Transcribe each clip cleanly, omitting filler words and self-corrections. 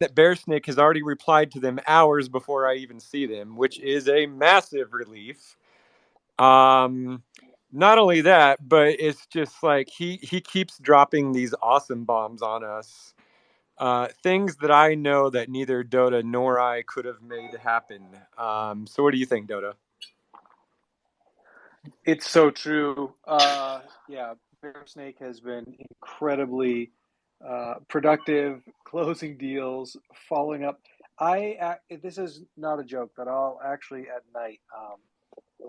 that Bearsnake has already replied to them hours before I even see them, which is a massive relief. Um, Not only that, but it's just like he keeps dropping these awesome bombs on us. Things that I know that neither Dotta nor I could have made happen. So what do you think, Dotta? It's so true. Yeah, Bearsnake has been incredibly productive, closing deals, following up. This is not a joke, but I'll actually at night,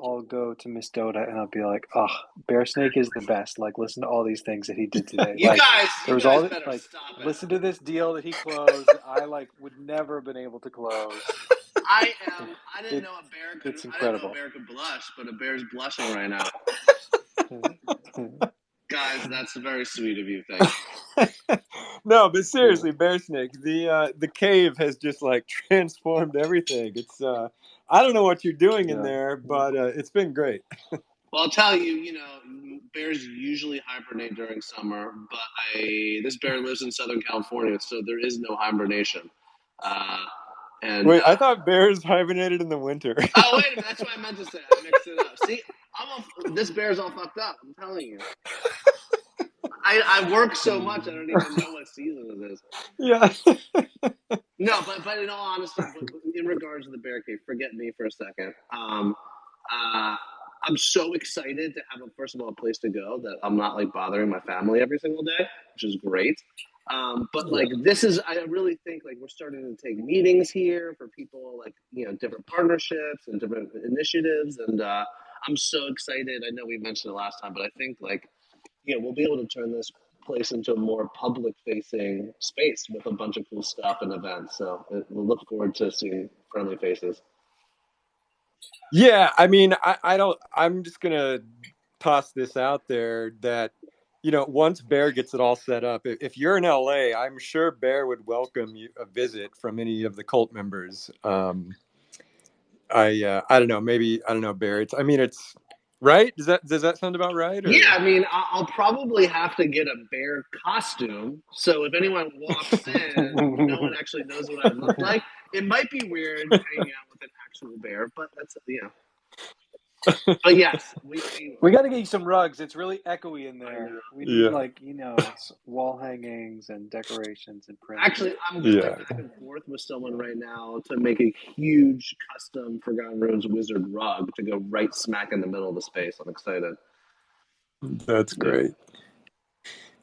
I'll go to Miss Doda and I'll be like, "Oh, Bearsnake is the best. Like, listen to all these things that he did today. Like, there You was guys all better like, stop it. listen to this deal that he closed. That I like would never have been able to close. I am. I didn't It know a bear could. it's I didn't know a incredible." bear could blush, but a bear's blushing right now. Guys, that's very sweet of you. Thank you. No, but seriously, Bearsnake, the cave has just like transformed everything. It's I don't know what you're doing in Yeah. there, but it's been great. Well, I'll tell you. Bears usually hibernate during summer, but this bear lives in Southern California, so there is no hibernation. Uh, and Wait, I thought bears hibernated in the winter. oh, wait a minute. That's what I meant to say. I mixed it up. See, this bear's all fucked up. I'm telling you. I work so much, I don't even know what season it is. Yeah. No, but in all honesty, in regards to the bear cave, forget me for a second. Uh, I'm so excited to have first of all a place to go that I'm not like bothering my family every single day, which is great. But Yeah. like this is, I really think like we're starting to take meetings here for people like different partnerships and different initiatives, and I'm so excited. I know we mentioned it last time, but I think like we'll be able to turn this place into a more public facing space with a bunch of cool stuff and events. So we'll look forward to seeing friendly faces. Yeah, I mean, I don't. I'm just gonna toss this out there that once Bear gets it all set up, if you're in LA, I'm sure Bear would welcome you a visit from any of the cult members. I don't know, maybe I don't know, Bear. I mean, it's right. Does that sound about right? Yeah, Or I mean, I'll probably have to get a bear costume. So if anyone walks in, no one actually knows what I look like. It might be weird hanging out with an actual bear, but that's. But yes, We got to get you some rugs. It's really echoey in I know. there. We need yeah, like wall hangings and decorations and prints. Actually, I'm going yeah. back and forth with someone right now to make a huge custom Forgotten Ruins Wizard rug to go right smack in the middle of the space. I'm excited. That's Yeah. great.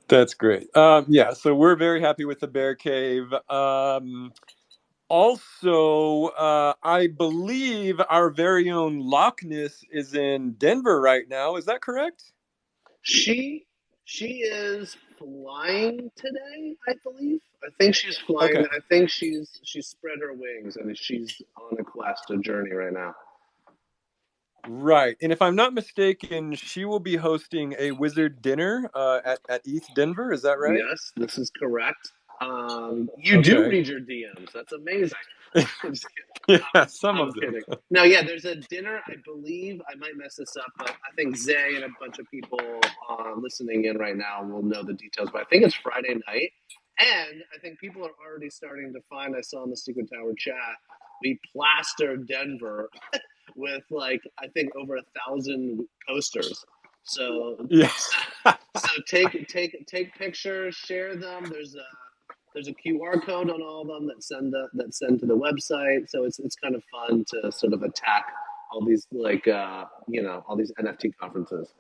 That's great. Yeah, so we're very happy with the Bear Cave. Also, I believe our very own Loch Ness is in Denver right now. Is that correct? She she is flying today, I believe. I think she's flying. Okay. I think she's spread her wings and she's on a quest, a journey right now. Right. And if I'm not mistaken, she will be hosting a wizard dinner at ETH Denver. Is that right? Yes, this is correct. You do Okay. read your DMs. That's amazing. I'm just kidding. Yeah, some I'm of them. kidding. No, yeah, there's a dinner. I believe I might mess this up, but I think Zay and a bunch of people listening in right now will know the details. But I think it's Friday night, and I think people are already starting to find. I saw in the Secret Tower chat we plastered Denver with like I think over 1,000 posters. So, Yes. so take pictures, share them. There's a QR code on all of them that send to the website. So it's kind of fun to sort of attack all these all these NFT conferences.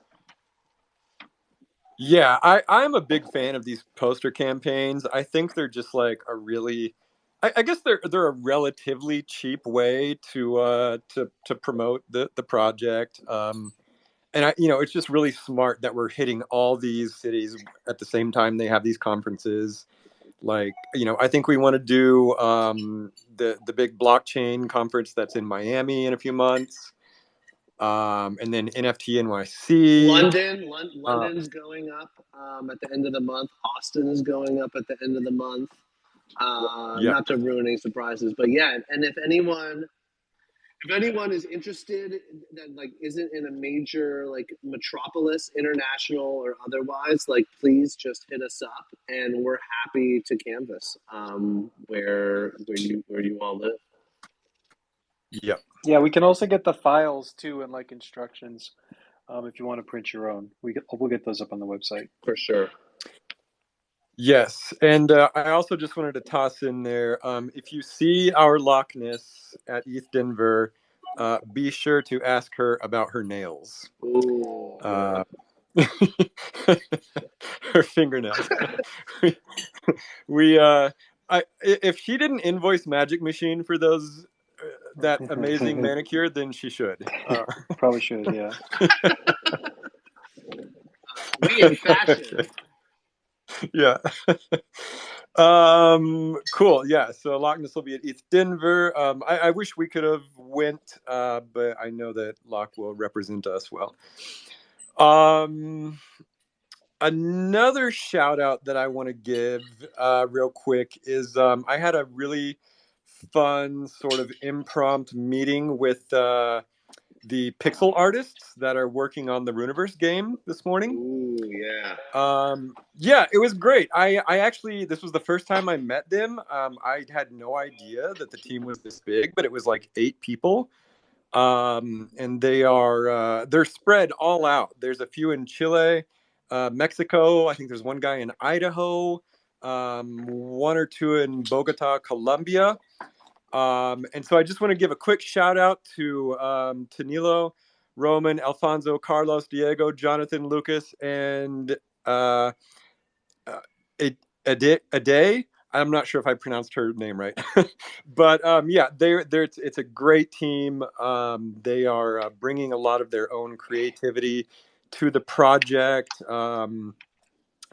Yeah, I'm a big fan of these poster campaigns. I think they're just like a really I guess they're a relatively cheap way to promote the project. And it's just really smart that we're hitting all these cities at the same time they have these conferences. Like, I think we want to do the big blockchain conference that's in Miami in a few months, and then NFT NYC. London's going up at the end of the month. Austin is going up at the end of the month. Yeah, Not to ruin any surprises, but yeah. And if anyone if anyone is interested that like isn't in a major like metropolis, international or otherwise, like please just hit us up, and we're happy to canvas where you all live. Yep. Yeah, we can also get the files too and like instructions if you want to print your own. We'll get those up on the website. For sure. Yes, and I also just wanted to toss in there, if you see our Loch Ness at ETH Denver, be sure to ask her about her nails. Ooh, yeah. Her fingernails. If she didn't invoice Magic Machine for those that amazing manicure, then she should. Probably should, yeah. We in fashion. Okay. Yeah. Cool. Yeah. So Loch Ness will be at ETH Denver. I wish we could have went, but I know that Loch will represent us well. Another shout out that I want to give real quick is I had a really fun sort of impromptu meeting with the pixel artists that are working on the Runiverse game this morning. Ooh, yeah. Yeah, it was great. I actually, this was the first time I met them. I had no idea that the team was this big, but it was like 8 people. And they're spread all out. There's a few in Chile, Mexico. I think there's one guy in Idaho, 1 or 2 in Bogota, Colombia. And so I just want to give a quick shout out to Nilo, Roman, Alfonso, Carlos, Diego, Jonathan, Lucas, and uh, Ade. I'm not sure if I pronounced her name right, but yeah, it's a great team. They are bringing a lot of their own creativity to the project.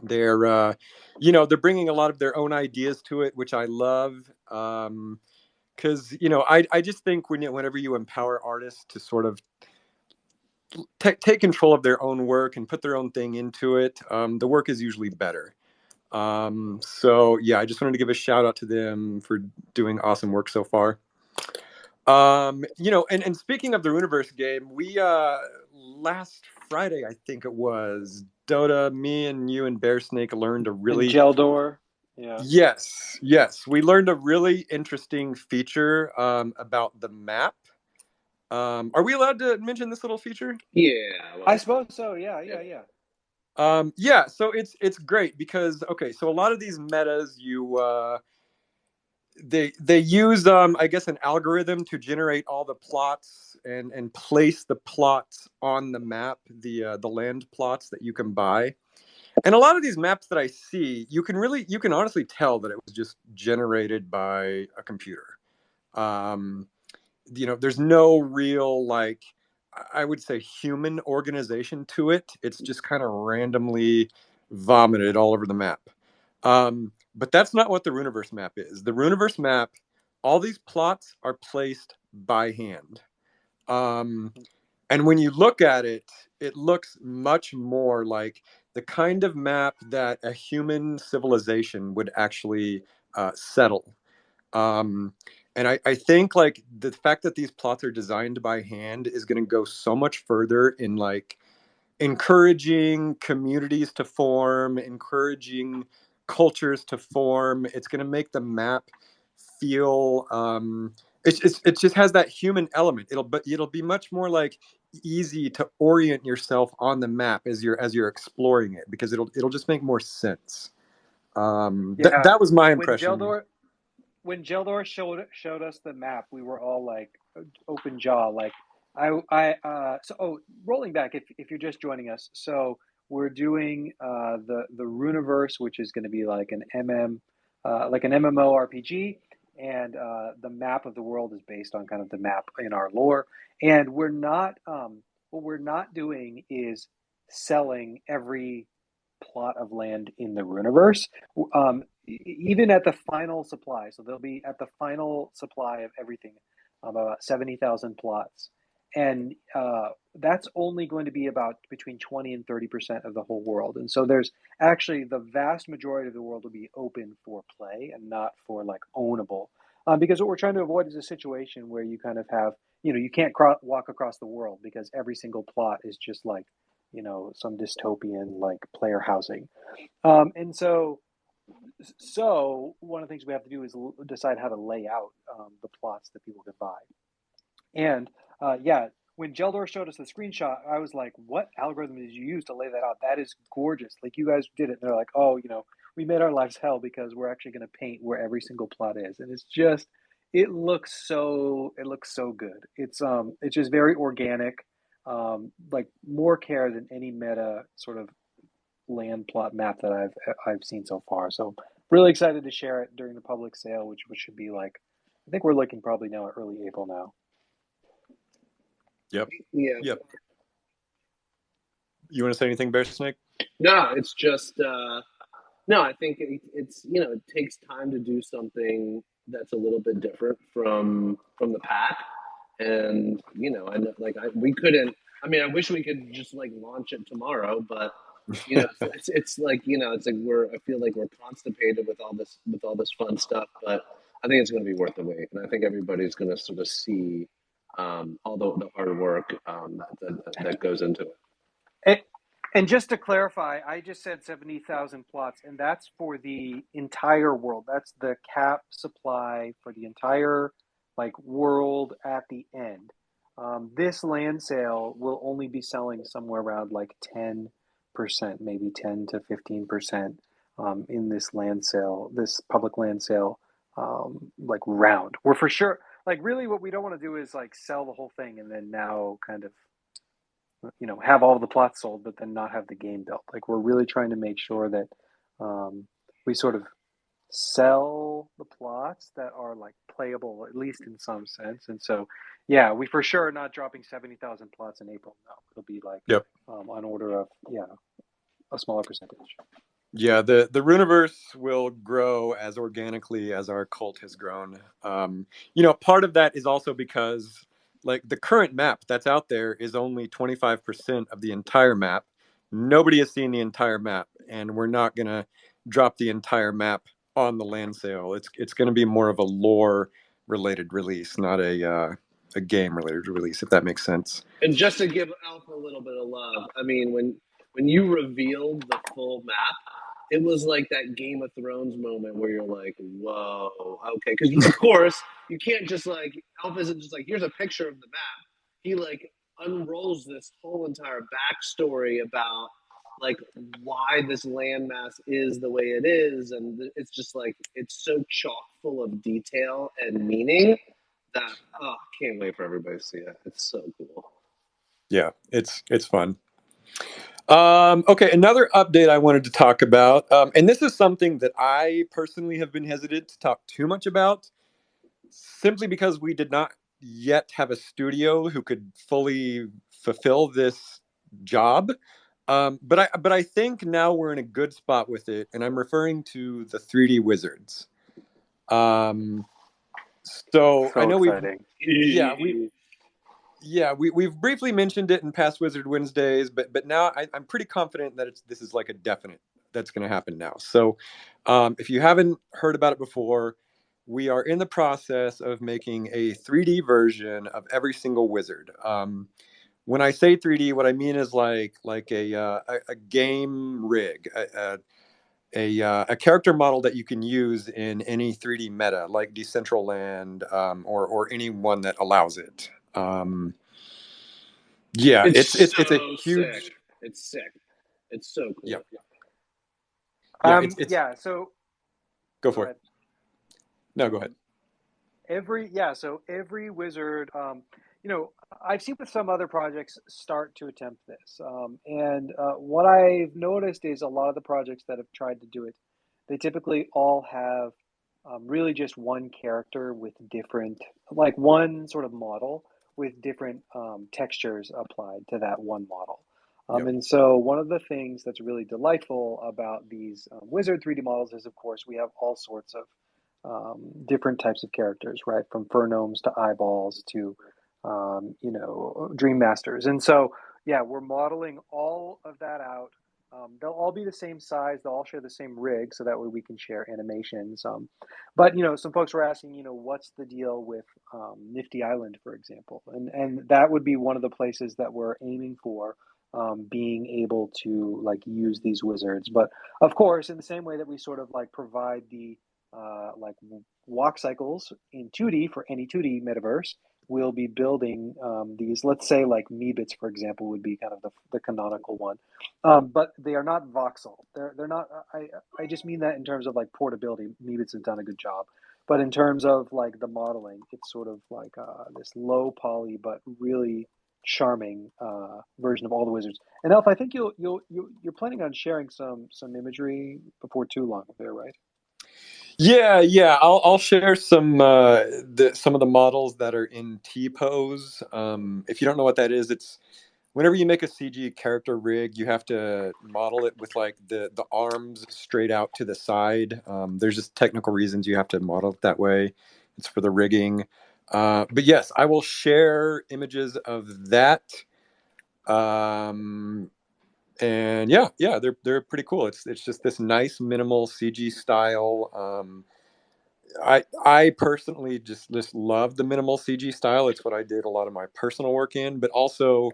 They're bringing a lot of their own ideas to it, which I love. Because I just think whenever you empower artists to sort of take control of their own work and put their own thing into it, the work is usually better. So yeah, I just wanted to give a shout out to them for doing awesome work so far. And speaking of the Runiverse game, we last Friday, I think it was, Dotta, me and you and Bearsnake learned a And really Geldor, yeah. Yes, we learned a really interesting feature about the map. Are we allowed to mention this little feature? Yeah. Well, I suppose so. Yeah. Yeah, so it's great because so a lot of these metas they use I guess an algorithm to generate all the plots and place the plots on the map, the land plots that you can buy. And a lot of these maps that I see, you can honestly tell that it was just generated by a computer. Um, there's no real, like, I would say, human organization to it. It's just kind of randomly vomited all over the map. But that's not what the Runiverse map is. The Runiverse map, all these plots are placed by hand. Um, and when you look at it, it looks much more like the kind of map that a human civilization would actually settle. Um, and I think like the fact that these plots are designed by hand is going to go so much further in like encouraging communities to form, encouraging cultures to form. It's going to make the map feel it just has that human element. It'll be much more like easy to orient yourself on the map as you're exploring it, because it'll just make more sense. Yeah. That was my When impression. Geldor showed us the map, we were all like open jaw. Like rolling back, if you're just joining us, so we're doing the Runiverse, which is going to be like an like an MMORPG, and the map of the world is based on kind of the map in our lore. And we're not what we're not doing is selling every plot of land in the Runiverse. Even at the final supply, so they'll be at the final supply of everything, about 70,000 plots, and that's only going to be about between 20 and 30% of the whole world. And so there's actually the vast majority of the world will be open for play and not for like ownable. Because what we're trying to avoid is a situation where you kind of have, you can't walk across the world because every single plot is just like, some dystopian like player housing. And so one of the things we have to do is decide how to lay out the plots that people can buy. And yeah, when Jeldor showed us the screenshot, I was like, "What algorithm did you use to lay that out? That is gorgeous! Like you guys did it." And they're like, "Oh, we made our lives hell because we're actually going to paint where every single plot is." And it looks so good. It's just very organic, like more care than any meta sort of land plot map that I've seen so far. So really excited to share it during the public sale, which should be like, I think we're looking probably now at early April now. Yep. Yeah. Yep. You want to say anything, Bearsnake? No, it's just no. I think it's it takes time to do something that's a little bit different from the pack, and I know we couldn't. I mean, I wish we could just like launch it tomorrow, but it's like it's like I feel like we're constipated with all this fun stuff, but I think it's going to be worth the wait, and I think everybody's going to sort of see all the hard work that goes into it. And just to clarify, I just said 70,000 plots, and that's for the entire world. That's the cap supply for the entire world at the end. This land sale will only be selling somewhere around like 10%, maybe 10 to 15% in this land sale, this public land sale round. We're for sure really what we don't want to do is sell the whole thing and then now kind of have all the plots sold, but then not have the game built. Like we're really trying to make sure that we sort of sell the plots that are playable, at least in some sense. And so, yeah, we for sure are not dropping 70,000 plots in April. No, it'll be Yep. On order of a smaller percentage. Yeah, the Runiverse will grow as organically as our cult has grown. Part of that is also because the current map that's out there is only 25% of the entire map. Nobody has seen the entire map, and we're not gonna drop the entire map on the land sale. It's gonna be more of a lore related release, not a game related release, if that makes sense. And just to give Alpha a little bit of love, I mean, when you revealed the full map, it was like that Game of Thrones moment where you're like, whoa, okay. Because, of course, you can't just Alpha isn't just here's a picture of the map. He unrolls this whole entire backstory about why this landmass is the way it is. And it's just it's so chock full of detail and meaning that, can't wait for everybody to see it. It's so cool. Yeah, it's fun. Okay, another update I wanted to talk about, and this is something that I personally have been hesitant to talk too much about, simply because we did not yet have a studio who could fully fulfill this job. But I think now we're in a good spot with it, and I'm referring to the 3D Wizards. So I know exciting. we've briefly mentioned it in past Wizard Wednesdays, but now I'm pretty confident that this is a definite that's going to happen now. So if you haven't heard about it before, we are in the process of making a 3D version of every single wizard. When I say 3D, what I mean is like a game rig, a character model that you can use in any 3D meta, like Decentraland, or any one that allows it. Yeah, it's a huge. Sick. It's sick. It's so cool. Yeah, yeah. So go for it. No, go ahead. Every wizard, I've seen with some other projects start to attempt this, and what I've noticed is a lot of the projects that have tried to do it, they typically all have really just one character with different, one sort of model with different textures applied to that one model. Yep. And so one of the things that's really delightful about these wizard 3D models is, of course, we have all sorts of different types of characters, right? From Furnomes to Eyeballs to, Dream Masters. And so, yeah, we're modeling all of that out They'll all be the same size. They'll all share the same rig, so that way we can share animations. But some folks were asking, what's the deal with Nifty Island, for example, and that would be one of the places that we're aiming for, being able to like use these wizards. But of course, in the same way that we sort of like provide the like walk cycles in 2D for any 2D metaverse, we'll be building these. Let's say like Meebits, for example, would be kind of the canonical one, but they are not voxel. They're not. I just mean that in terms of like portability. Meebits have done a good job, but in terms of like the modeling, it's sort of like this low poly but really charming version of all the wizards. And Elf, I think you're planning on sharing some imagery before too long there, right? Yeah. I'll share some of the models that are in T pose. If you don't know what that is, it's whenever you make a CG character rig, you have to model it with like the arms straight out to the side. There's just technical reasons you have to model it that way. It's for the rigging. But yes, I will share images of that. And yeah, they're pretty cool. It's just this nice minimal CG style. I personally just love the minimal CG style. It's what I did a lot of my personal work in, but also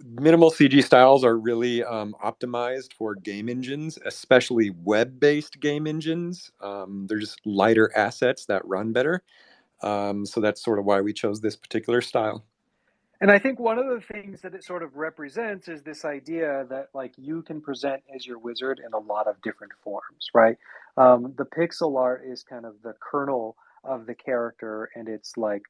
minimal CG styles are really optimized for game engines, especially web-based game engines. They're just lighter assets that run better. So that's sort of why we chose this particular style. And I think one of the things that it sort of represents is this idea that like you can present as your wizard in a lot of different forms, right? The pixel art is kind of the kernel of the character, and it's like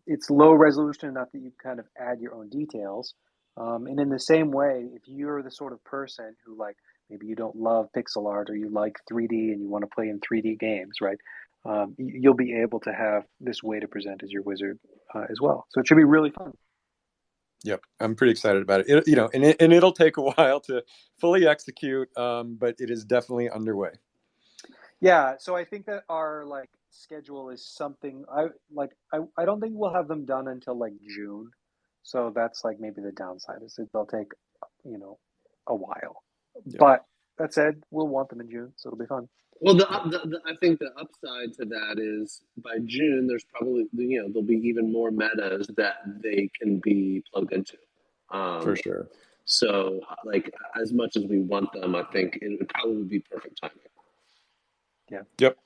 it's low resolution enough that you kind of add your own details. And in the same way, if you're the sort of person who like maybe you don't love pixel art or you like 3D and you want to play in 3D games, right? You'll be able to have this way to present as your wizard as well. So it should be really fun. Yep, I'm pretty excited about it. And it'll take a while to fully execute, but it is definitely underway. Yeah, so I think that our like schedule is something I don't think we'll have them done until like June. So that's like maybe the downside is that they'll take, you know, a while. Yep. But that said, we'll want them in June, so it'll be fun. Well, I think the upside to that is by June, there's probably there'll be even more metas that they can be plugged into. For sure. So, like as much as we want them, I think it would probably be perfect timing. Yeah. Yep.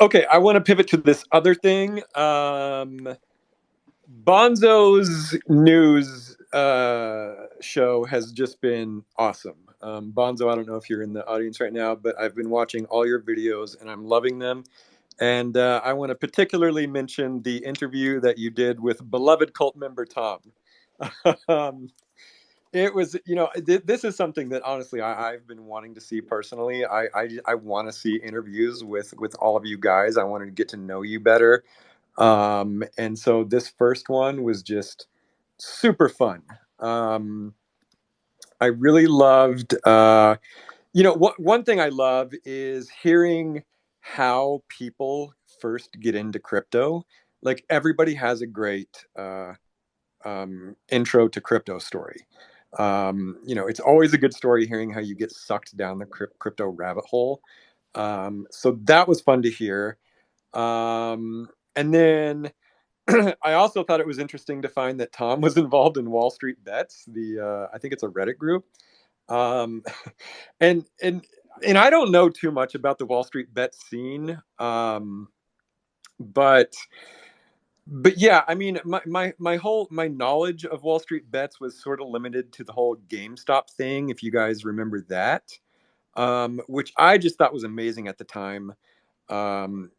Okay, I want to pivot to this other thing. Bonzo's news show has just been awesome. Bonzo, I don't know if you're in the audience right now, but I've been watching all your videos and I'm loving them. And I want to particularly mention the interview that you did with beloved cult member Tom. It was, this is something that honestly I've been wanting to see personally. I want to see interviews with all of you guys. I wanted to get to know you better. And so this first one was just super fun. I really loved, one thing I love is hearing how people first get into crypto. Like everybody has a great intro to crypto story. It's always a good story hearing how you get sucked down the crypto rabbit hole. So that was fun to hear. And then I also thought it was interesting to find that Tom was involved in Wall Street Bets. I think it's a Reddit group, um, and I don't know too much about the Wall Street Bet scene, but yeah, I mean, my knowledge of Wall Street Bets was sort of limited to the whole GameStop thing, if you guys remember that, which I just thought was amazing at the time. Um,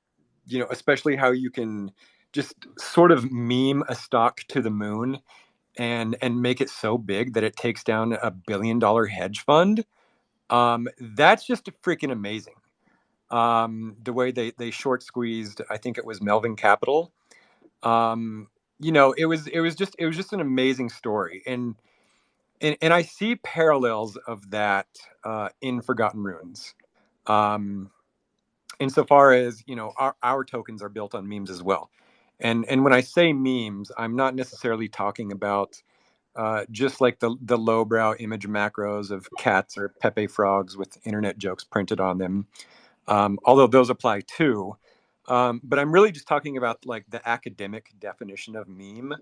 especially how you can just sort of meme a stock to the moon and make it so big that it takes down $1 billion hedge fund. That's just freaking amazing. The way they short squeezed, I think it was Melvin Capital. It was just an amazing story, and I see parallels of that in Forgotten Runes. Um, Insofar as our tokens are built on memes as well, and when I say memes, I'm not necessarily talking about just like the lowbrow image macros of cats or Pepe frogs with internet jokes printed on them. Although those apply too. But I'm really just talking about like the academic definition of meme,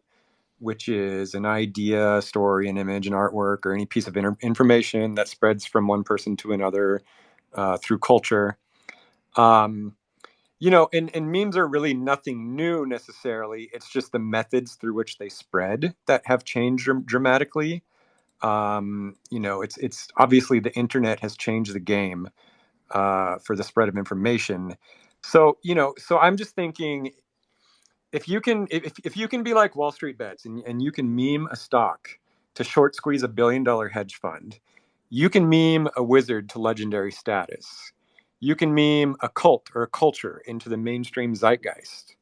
which is an idea, story, an image, an artwork, or any piece of information that spreads from one person to another through culture. And memes are really nothing new necessarily. It's just the methods through which they spread that have changed dramatically. It's obviously the internet has changed the game for the spread of information. So I'm just thinking, if you can be like Wall Street Bets and you can meme a stock to short squeeze $1 billion hedge fund, you can meme a wizard to legendary status. You can meme a cult or a culture into the mainstream zeitgeist.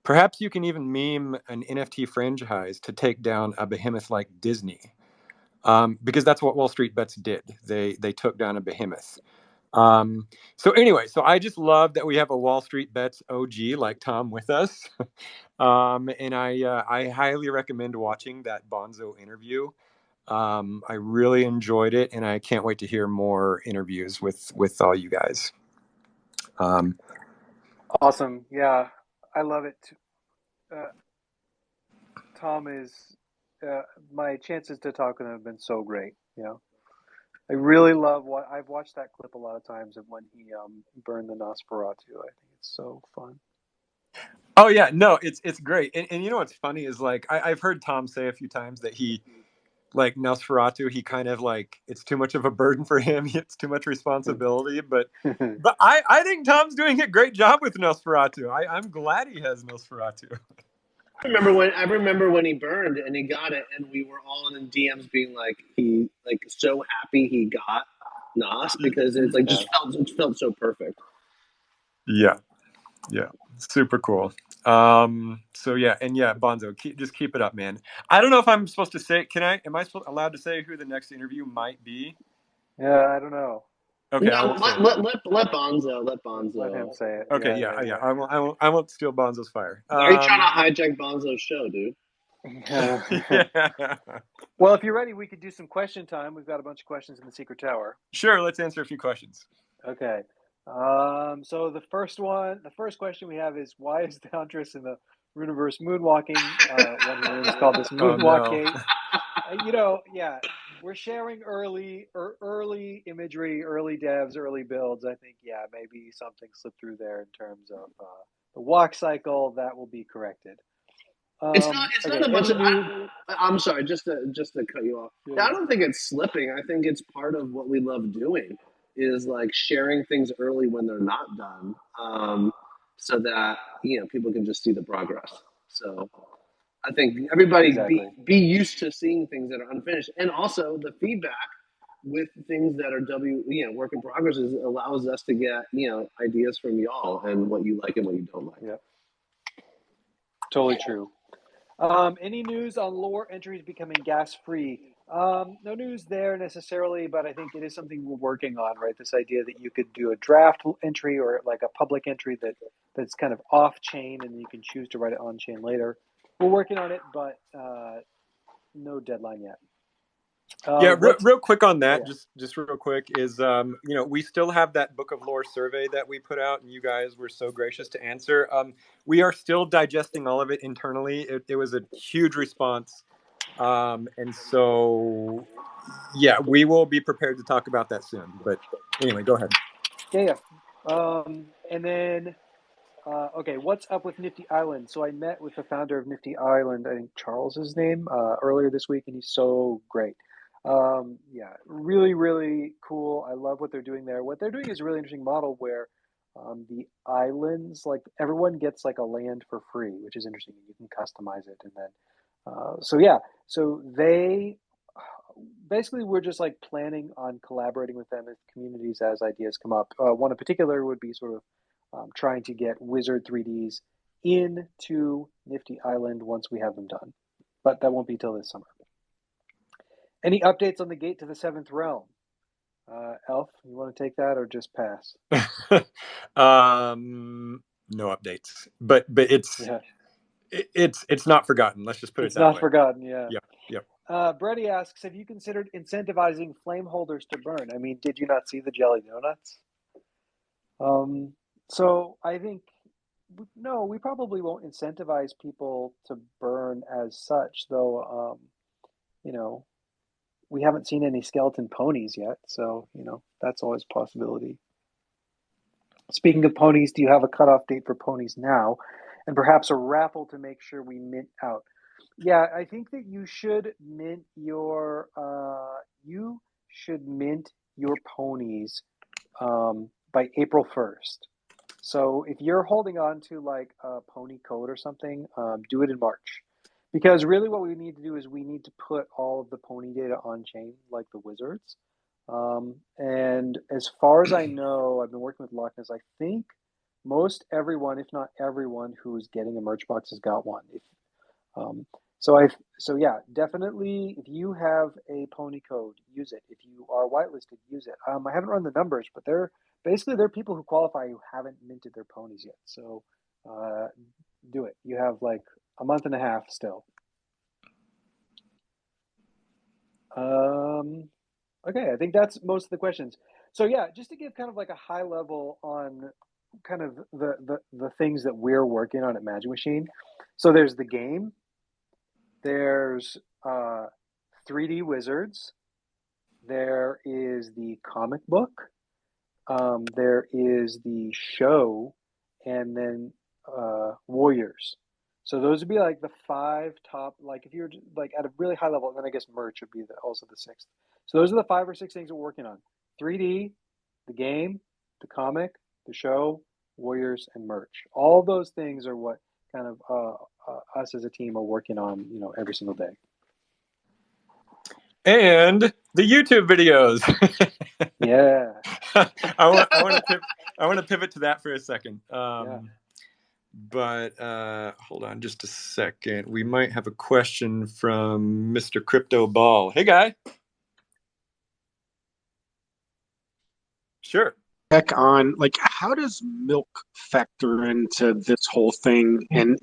Perhaps you can even meme an NFT franchise to take down a behemoth like Disney, because that's what Wall Street Bets did. They took down a behemoth. So anyway, so I just love that we have a Wall Street Bets OG like Tom with us. And I highly recommend watching that Bonzo interview. I really enjoyed it, and I can't wait to hear more interviews with all you guys. Awesome. Yeah, I love it. Tom is my chances to talk with him have been so great. I really love what I've watched that clip a lot of times of when he burned the Nosferatu. I think it's so fun. Oh yeah, no, it's great. And you know what's funny is like I've heard Tom say a few times that he like Nosferatu, he kind of like it's too much of a burden for him. It's too much responsibility. But I think Tom's doing a great job with Nosferatu. I'm glad he has Nosferatu. I remember when he burned and he got it, and we were all in DMs being like, he like so happy he got Nos because it's like it felt so perfect. Yeah, super cool. So yeah, and yeah, Bonzo, just keep it up, man. I don't know if I'm supposed to say. Am I allowed to say who the next interview might be? Yeah, I don't know. Okay, no, let Bonzo. Let him say it. Okay, yeah. I won't steal Bonzo's fire. Why are you trying to hijack Bonzo's show, dude? Yeah. Well, if you're ready, we could do some question time. We've got a bunch of questions in the secret tower. Sure, let's answer a few questions. Okay. So the first question we have is, why is the Huntress in the Runiverse moonwalking? One of the rooms called this moonwalk cave. Yeah, we're sharing early imagery, early devs, early builds. I think, yeah, maybe something slipped through there in terms of the walk cycle. That will be corrected. It's not a bunch of. I'm sorry, just to cut you off. Yeah. I don't think it's slipping. I think it's part of what we love doing, is like sharing things early when they're not done, so that people can just see the progress. So I think everybody be used to seeing things that are unfinished, and also the feedback with things that are work in progress allows us to get ideas from y'all and what you like and what you don't like. Yeah, totally true. Any news on lore entries becoming gas free? No news there necessarily, but I think it is something we're working on, right? This idea that you could do a draft entry or like a public entry that's kind of off chain, and you can choose to write it on chain later. We're working on it, but no deadline yet. Yeah, real quick on that, just real quick is, we still have that Book of Lore survey that we put out, and you guys were so gracious to answer. We are still digesting all of it internally. It was a huge response. And so, yeah, we will be prepared to talk about that soon. But anyway, go ahead. Yeah. And then, okay, what's up with Nifty Island? So I met with the founder of Nifty Island, I think Charles is his name, earlier this week, and he's so great. Yeah, really, really cool. I love what they're doing there. What they're doing is a really interesting model where the islands, like everyone gets like a land for free, which is interesting. You can customize it. And then, so they basically, we're just like planning on collaborating with them as communities as ideas come up. One in particular would be sort of trying to get Wizard 3Ds into Nifty Island once we have them done. But that won't be till this summer. Any updates on the gate to the 7th realm? Elf, you want to take that or just pass? No updates, but it's not forgotten. Let's just put it that way. It's not forgotten, yeah. Yep. Brady asks, have you considered incentivizing flame holders to burn? I mean, did you not see the jelly donuts? So I think no, we probably won't incentivize people to burn as such, though. You know, we haven't seen any skeleton ponies yet, so that's always a possibility. Speaking of ponies, do you have a cutoff date for ponies now, and perhaps a raffle to make sure we mint out? Yeah, I think that you should mint your ponies by April 1st. So if you're holding on to like a pony code or something, do it in March. Because really what we need to do is we need to put all of the pony data on chain, like the wizards. And as far as I know, I've been working with Loch Ness. I think most everyone, if not everyone, who's getting a merch box has got one. Um, so yeah, definitely. If you have a pony code, use it. If you are whitelisted, use it. I haven't run the numbers, but they're people who qualify who haven't minted their ponies yet. So do it. You have like a month and a half still. Okay, I think that's most of the questions. So yeah, just to give kind of like a high level on kind of the things that we're working on at Magic Machine. So there's the game. There's 3D Wizards. There is the comic book. There is the show, and then Warriors. So those would be like the 5 top. Like if you're like at a really high level, and then I guess merch would be also the 6th. So those are the 5 or 6 things we're working on: 3D, the game, the comic, the show, Warriors, and merch. All those things are what kind of us as a team are working on, every single day. And the YouTube videos. Yeah. I want to pivot to that for a second. Yeah. But hold on just a second. We might have a question from Mr. Crypto Ball. Hey, guy. Sure. Check on like how does milk factor into this whole thing, and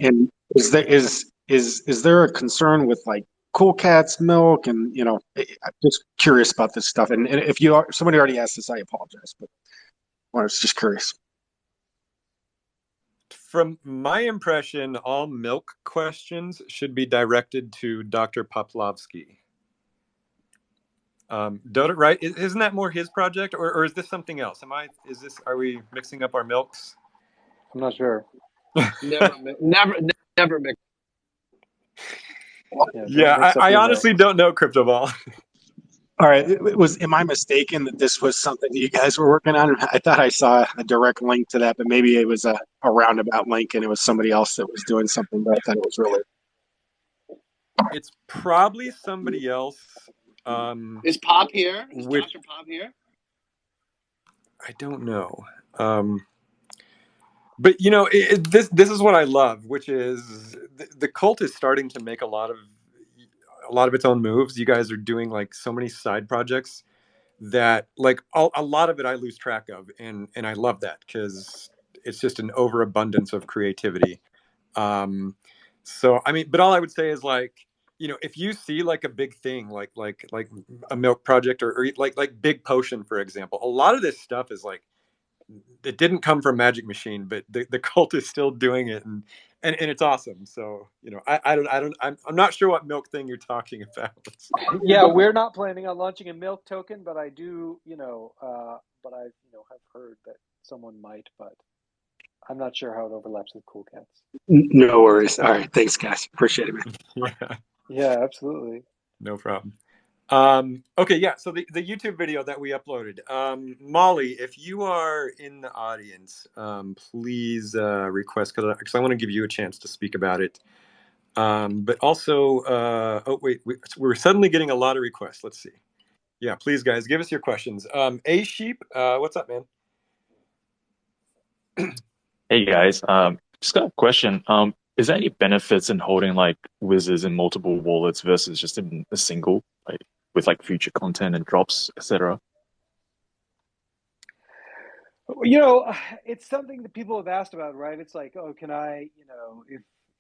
is there a concern with like Cool Cat's milk, and I'm just curious about this stuff, and if somebody already asked this, I apologize, but I was just curious. From my impression, all milk questions should be directed to Dr. Poplovsky. Dotta, right? Isn't that more his project, or is this something else? Are we mixing up our milks? I'm not sure. Never mix. Yeah, I honestly don't know, Crypto Ball. All right, am I mistaken that this was something that you guys were working on? I thought I saw a direct link to that, but maybe it was a roundabout link and it was somebody else that was doing something, but I thought it was really. It's probably somebody else. Is Pop here? Is Dr. Pop here? I don't know. But this is what I love, which is the cult is starting to make a lot of its own moves. You guys are doing like so many side projects that like a lot of it I lose track of, and I love that because it's just an overabundance of creativity. So I mean, but all I would say is like, if you see like a big thing like a milk project or like Big Potion, for example, a lot of this stuff is like it didn't come from Magic Machine, but the cult is still doing it, and it's awesome. So I'm not sure what milk thing you're talking about. Yeah, we're not planning on launching a milk token, but I do, but I have heard that someone might, but I'm not sure how it overlaps with Cool Cats. No worries. All right, thanks, guys. Appreciate it, man. Yeah, absolutely. No problem. Okay, yeah. So the YouTube video that we uploaded, Molly, if you are in the audience, please request because I want to give you a chance to speak about it. But also, oh wait, we're suddenly getting a lot of requests. Let's see. Yeah, please, guys, give us your questions. A Sheep, what's up, man? Hey guys, just got a question. Is there any benefits in holding like wizards in multiple wallets versus just in a single, like with like future content and drops, etc.? It's something that people have asked about, right? It's like, oh, can I,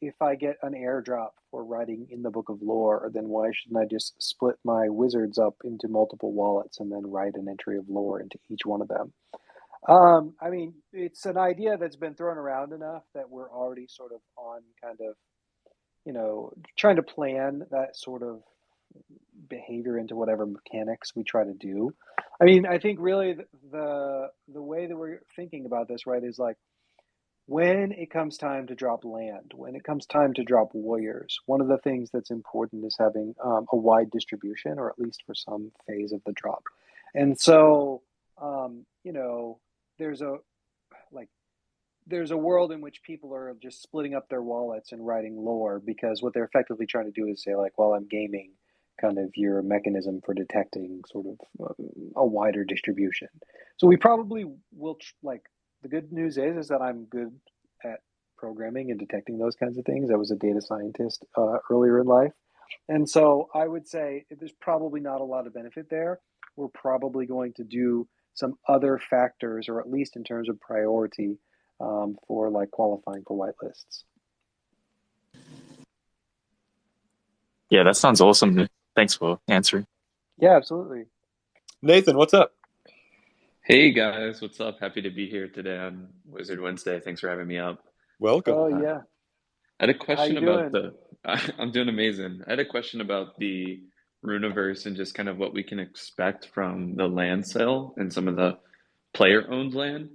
if I get an airdrop for writing in the Book of Lore, then why shouldn't I just split my wizards up into multiple wallets and then write an entry of lore into each one of them? I mean, it's an idea that's been thrown around enough that we're already sort of on kind of, trying to plan that sort of behavior into whatever mechanics we try to do. I mean, I think really the way that we're thinking about this, right, is like when it comes time to drop land, when it comes time to drop warriors, one of the things that's important is having a wide distribution, or at least for some phase of the drop. And so, there's a like there's a world in which people are just splitting up their wallets and writing lore, because what they're effectively trying to do is say, like, well, I'm gaming kind of your mechanism for detecting sort of a wider distribution. So we probably will the good news is that I'm good at programming and detecting those kinds of things. I was a data scientist earlier in life. And so I would say there's probably not a lot of benefit there. We're probably going to do some other factors, or at least in terms of priority, for like qualifying for whitelists. Yeah, that sounds awesome. Thanks for answering. Yeah, absolutely. Nathan, what's up? Hey guys, what's up? Happy to be here today on Wizard Wednesday. Thanks for having me up. Welcome. Oh yeah. I had a How question you about doing? I'm doing amazing. I had a question about the Runiverse and just kind of what we can expect from the land sale and some of the player-owned land.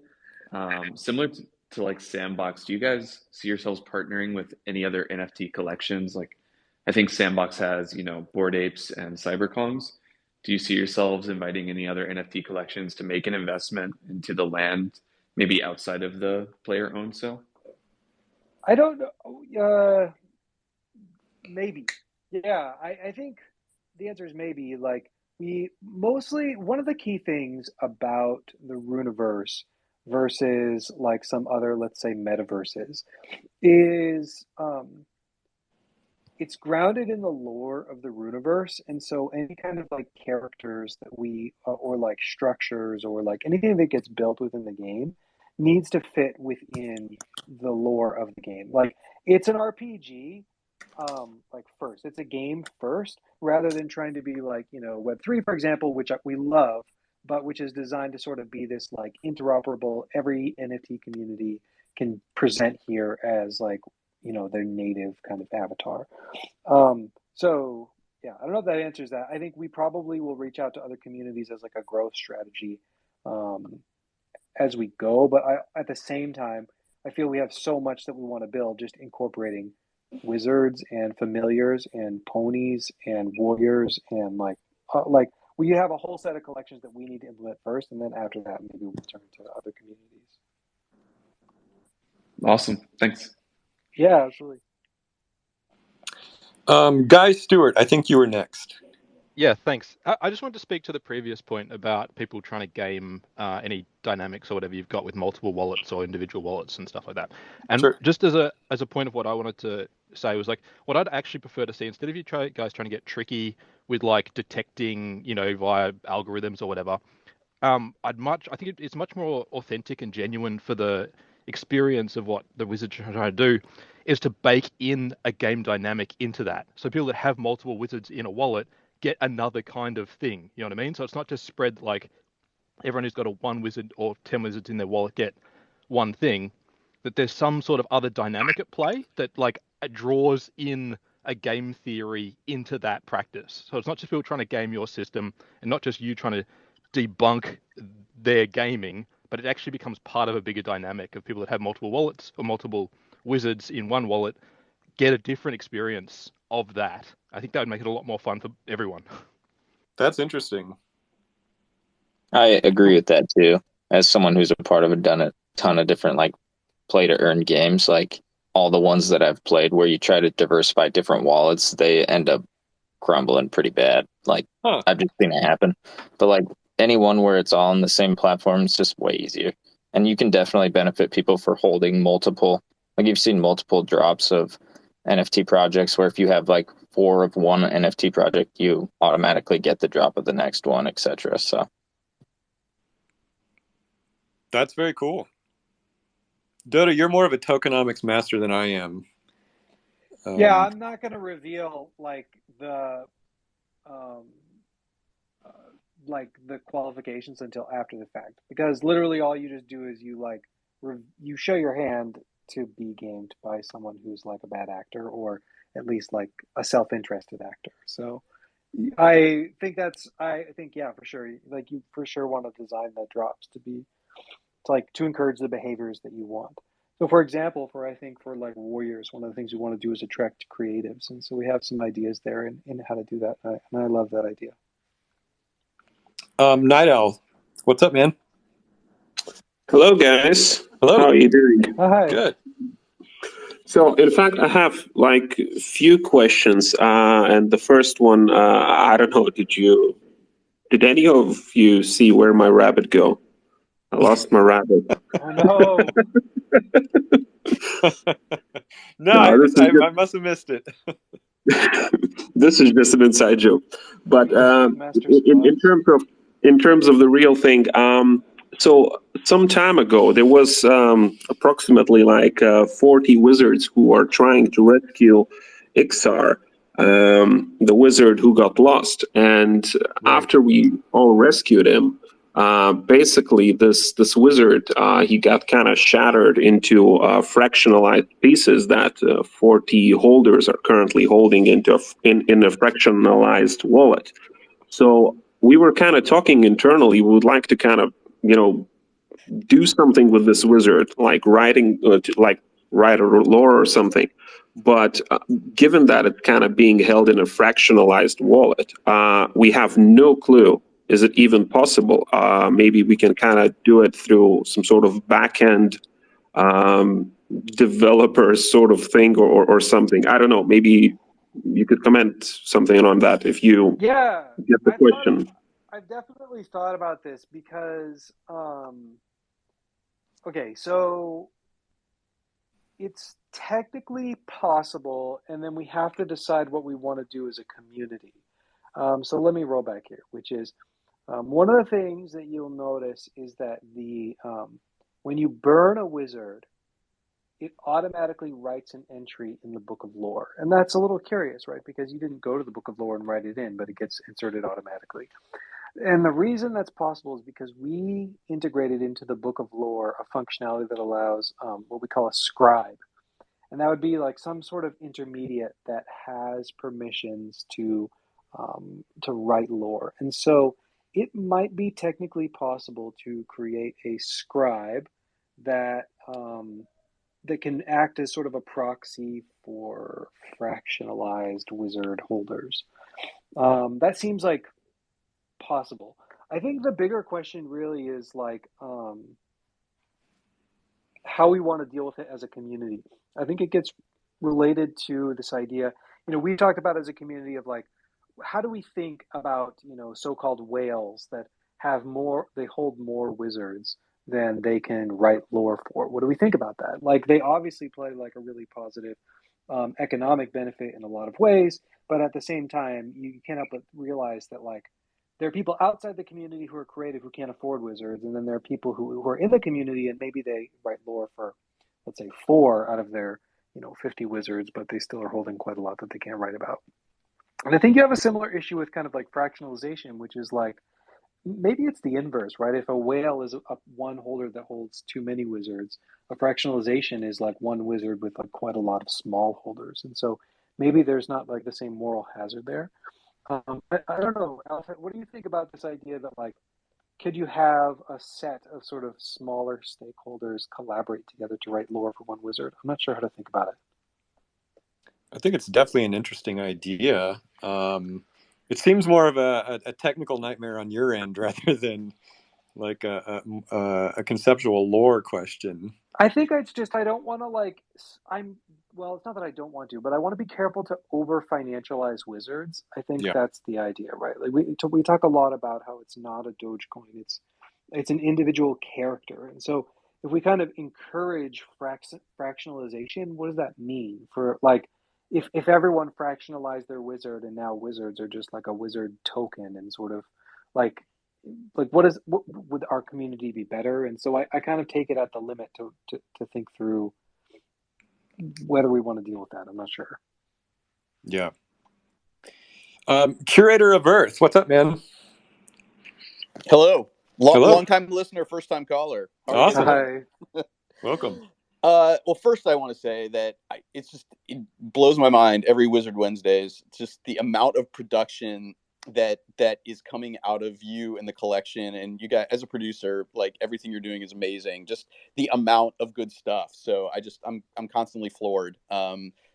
Similar to like Sandbox, do you guys see yourselves partnering with any other NFT collections? Like, I think Sandbox has, Bored Apes and Cyberkongs. Do you see yourselves inviting any other NFT collections to make an investment into the land, maybe outside of the player-owned sale? I don't know. Maybe. Yeah, I think the answer is maybe. Like, we mostly, one of the key things about the Runiverse versus like some other, let's say, metaverses, is it's grounded in the lore of the Runiverse. And so any kind of like characters that we or like structures, or like anything that gets built within the game, needs to fit within the lore of the game. Like, it's an RPG, like, first, it's a game first, rather than trying to be like, Web3, for example, which we love, but which is designed to sort of be this like interoperable, every NFT community can present here as like, their native kind of avatar. So yeah, I don't know if that answers that. I think we probably will reach out to other communities as like a growth strategy, as we go. But at the same time, I feel we have so much that we want to build, just incorporating wizards and familiars and ponies and warriors and like we have a whole set of collections that we need to implement first, and then after that, maybe we'll turn to other communities. Awesome. Thanks. Yeah, absolutely. Guy Stewart, I think you were next. Yeah, thanks. I just wanted to speak to the previous point about people trying to game any dynamics or whatever you've got with multiple wallets or individual wallets and stuff like that. And Sure. just as a point of what I wanted to say was, like, what I'd actually prefer to see, instead of you guys trying to get tricky with like detecting, via algorithms or whatever, I think it's much more authentic and genuine for the experience of what the wizards are trying to do, is to bake in a game dynamic into that. So people that have multiple wizards in a wallet get another kind of thing. You know what I mean? So it's not just spread like everyone who's got a one wizard or 10 wizards in their wallet get one thing, that there's some sort of other dynamic at play that like draws in a game theory into that practice. So it's not just people trying to game your system, and not just you trying to debunk their gaming, but it actually becomes part of a bigger dynamic of people that have multiple wallets or multiple wizards in one wallet get a different experience of that. I think that would make it a lot more fun for everyone. That's interesting. I agree with that too. As someone who's a part of done a ton of different like play to earn games, like all the ones that I've played where you try to diversify different wallets, they end up crumbling pretty bad. Like, I've just seen it happen. But like anyone where it's all on the same platform, it's just way easier. And you can definitely benefit people for holding multiple. Like, you've seen multiple drops of NFT projects where if you have like 4 of one NFT project, you automatically get the drop of the next one, etc. So that's very cool. Dotta, you're more of a tokenomics master than I am. Yeah, I'm not going to reveal um, uh, like the qualifications until after the fact, because literally all you just do is you show your hand to be gamed by someone who's like a bad actor, or at least like a self-interested actor. So I think yeah, for sure, like you for sure want to design the drops to be to encourage the behaviors that you want. So, for example, I think for like warriors, one of the things we want to do is attract creatives, and so we have some ideas there in how to do that, and I love that idea. Night Owl, what's up, man? Hello, guys. Hello. How are you doing? Hi. Good. So, in fact, I have like a few questions, and the first one, I don't know, did any of you see where my rabbit go? I lost my rabbit. Oh no. No, No, this is I must have missed it. this is just an inside joke. But Master in Spots. in terms of the real thing, so some time ago there was approximately like 40 wizards who are trying to rescue Ixar, the wizard who got lost. And after we all rescued him, basically this wizard he got kind of shattered into fractionalized pieces that 40 holders are currently holding in a fractionalized wallet. So we were kind of talking internally. We would like to kind of do something with this wizard, like write a lore or something. But given that it's kind of being held in a fractionalized wallet, we have no clue. Is it even possible? Maybe we can kind of do it through some sort of backend developer sort of thing or something. I don't know. Maybe you could comment something on that if you get the question. I've definitely thought about this because okay, so it's technically possible, and then we have to decide what we want to do as a community. So let me roll back here, which is one of the things that you'll notice is that when you burn a wizard, it automatically writes an entry in the Book of Lore. And that's a little curious, right? Because you didn't go to the Book of Lore and write it in, but it gets inserted automatically. And the reason that's possible is because we integrated into the Book of Lore a functionality that allows what we call a scribe. And that would be like some sort of intermediate that has permissions to write lore. And so it might be technically possible to create a scribe that that can act as sort of a proxy for fractionalized wizard holders. That seems like possible. I think the bigger question really is like how we want to deal with it as a community. I think it gets related to this idea, we talked about as a community of like, how do we think about, so-called whales that they hold more wizards than they can write lore for? What do we think about that? Like, they obviously play like a really positive economic benefit in a lot of ways, but at the same time, you can't help but realize that like there are people outside the community who are creative who can't afford wizards, and then there are people who are in the community and maybe they write lore for, let's say, 4 out of their 50 wizards, but they still are holding quite a lot that they can't write about. And I think you have a similar issue with kind of like fractionalization, which is like maybe it's the inverse, right? If a whale is one holder that holds too many wizards, a fractionalization is like one wizard with like quite a lot of small holders, and so maybe there's not like the same moral hazard there. I don't know, Alfred, what do you think about this idea that like, could you have a set of sort of smaller stakeholders collaborate together to write lore for one wizard? I'm not sure how to think about it. I think it's definitely an interesting idea. It seems more of a technical nightmare on your end rather than like a conceptual lore question. I think it's just I don't want to like well, it's not that I don't want to, but I want to be careful to over financialize wizards. I think that's the idea, right? Like we talk a lot about how it's not a Dogecoin; it's an individual character, and so if we kind of encourage fractionalization, what does that mean for like if everyone fractionalized their wizard and now wizards are just like a wizard token and sort of like what would our community be better? And so I kind of take it at the limit to think through whether we want to deal with that. I'm not sure. Yeah. Curator of Earth, what's up, man? Hello. Hello. Long time listener, first time caller. How are you Awesome. doing? Hi. Welcome. Well, first I want to say that it blows my mind every Wizard Wednesdays. Just the amount of production that is coming out of you and the collection, and you guys as a producer, like everything you're doing is amazing. Just the amount of good stuff. So I'm constantly floored.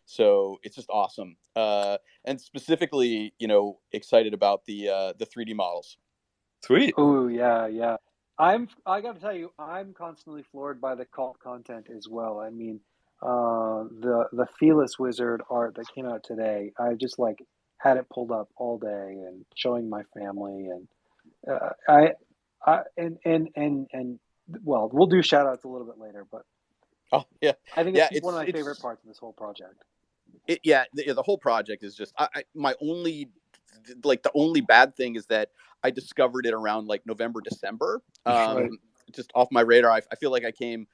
So it's just awesome. And specifically, excited about the 3D models. Sweet. Oh yeah. I got to tell you, I'm constantly floored by the cult content as well. I mean, the Fearless Wizard art that came out today, I just like had it pulled up all day and showing my family, and and well, we'll do shout outs a little bit later, but Oh yeah, I think yeah. it's one of my favorite parts of this whole project. The whole project is just my only the only bad thing is that I discovered it around like November, December. Right. Just off my radar. I feel like I came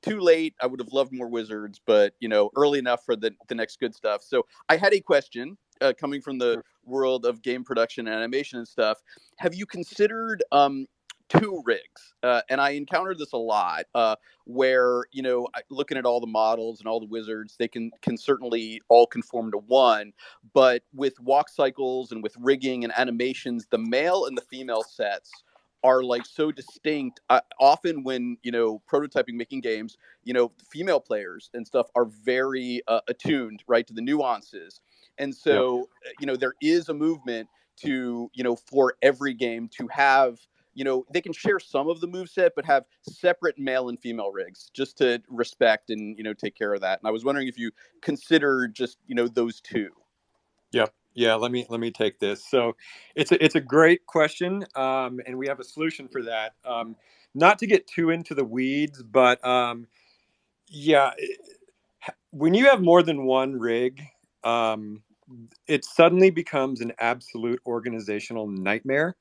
too late. I would have loved more Wizards, but early enough for the next good stuff. So I had a question coming from the world of game production and animation and stuff. Have you considered two rigs? And I encountered this a lot, where looking at all the models and all the Wizards, they can certainly all conform to one, but with walk cycles and with rigging and animations, the male and the female sets are like so distinct. Often when prototyping, making games, female players and stuff are very attuned, right, to the nuances, and so there is a movement to for every game to have they can share some of the moveset, but have separate male and female rigs just to respect and take care of that. And I was wondering if you consider just those two. Yep. Yeah, let me take this. So it's a great question, and we have a solution for that. Not to get too into the weeds, but yeah, when you have more than one rig, it suddenly becomes an absolute organizational nightmare,